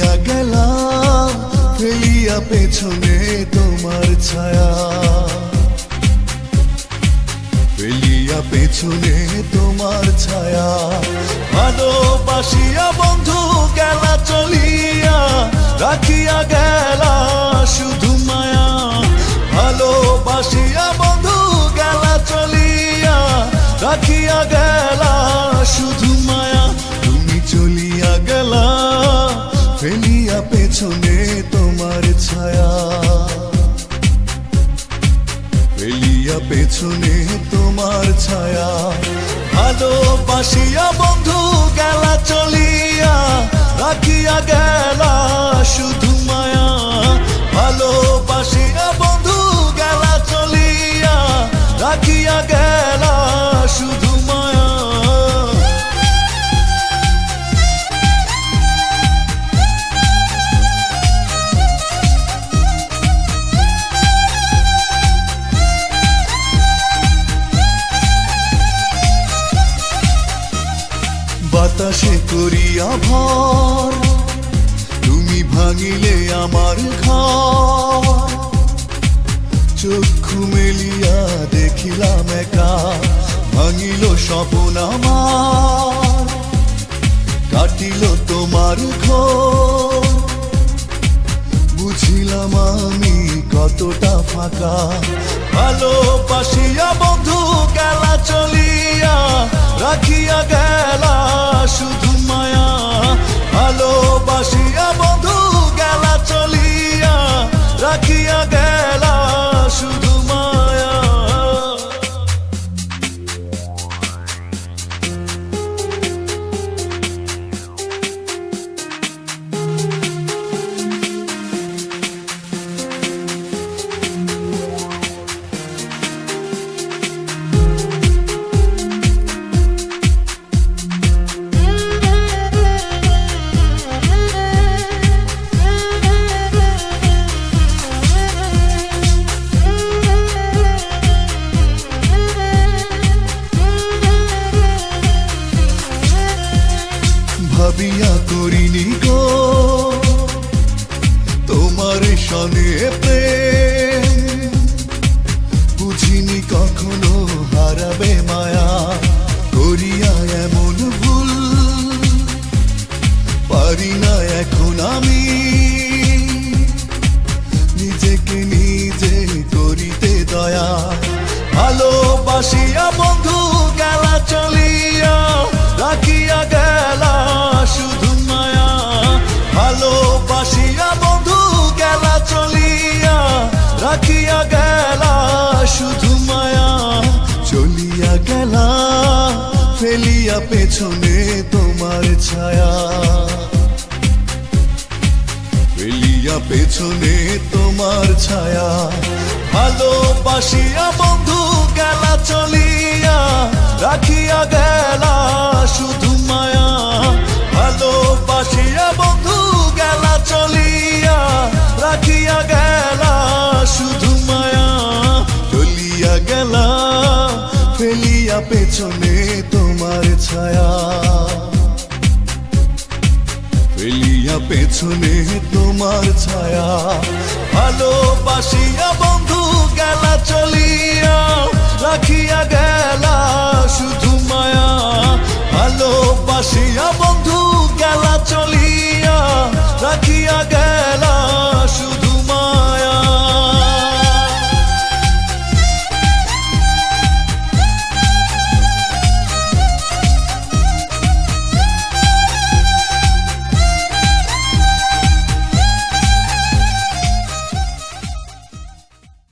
চলিয়া গেলাম ফেলিয়া পেছনে তোমার ছায়া, ফেলিয়া পেছনে তোমার ছায়া। ভালোবাসিয়া বন্ধু গেলা চলিয়া, রাখিয়া গেলা শুধু মায়া। ভালোবাসিয়া বন্ধু গেলা চলিয়া, রাখিয়া গেলা শুধু মায়া। তুমি চলিয়া গেলা ফেলিয়া পেছনে তোমার ছায়া, ফেলিয়া পেছনে তোমার ছায়া। ভালোবাসিয়া বন্ধু গেলা চলিয়া, রাখিয়া গেলা শুধু মায়া। ভালোবাসিয়া বন্ধু গেলা চলিয়া, রাখিয়া গেলা শুধু মায়া। বাতাসে করিয়া ভর, তুমি ভাঙিলে আমার ঘর। চক্ষু মেলিয়া দেখিলাম একা, ভাঙিল স্বপ্ন আমার। কাটিল তোমার ঘর, বুঝিলাম আমি কতটা ফাঁকা। ভালোবাসিয়া বন্ধু গেলা চলিয়া, রাখিয়া গেলা শুধু মায়া। ভালোবাসিয়া বন্ধু গেলা চলিয়া, রাখিয়া গেলা শুধু মায়া। ভাবিয়া করিনি গো তোমার সনে প্রেম, বুঝিনি কখনো হারাবে মায়া। করিয়া এমন ভুল পারি না এখন আমি, নিজেকে নিজে করিতে দয়া। ভালোবাসিয়া বন্ধু গেলা চলিয়া, রাখিয়া গেলা শুধু মায়া। ভালোবাসিয়া বন্ধু গেলা চলিয়া, রাখিয়া গেলা শুধু মায়া। চলিয়া গেলা ফেলিয়া পেছনে তোমার ছায়া, ফেলিয়া পেছনে তোমার ছায়া। ভালোবাসিয়া বন্ধু গেলা চলিয়া, রাখিয়া গেলা শুধু মায়া। ভালোবাসিয়া বন্ধু গেলা চলিয়া, রাখিয়া গেলা শুধু মায়া। চলিয়া গেলা ফেলিয়া পেছনে তোমার ছায়া, ফেলিয়া পেছনে তোমার ছায়া। ভালোবাসিয়া বন্ধু গেলা চলিয়া, রাখিয়া গেলা শুধু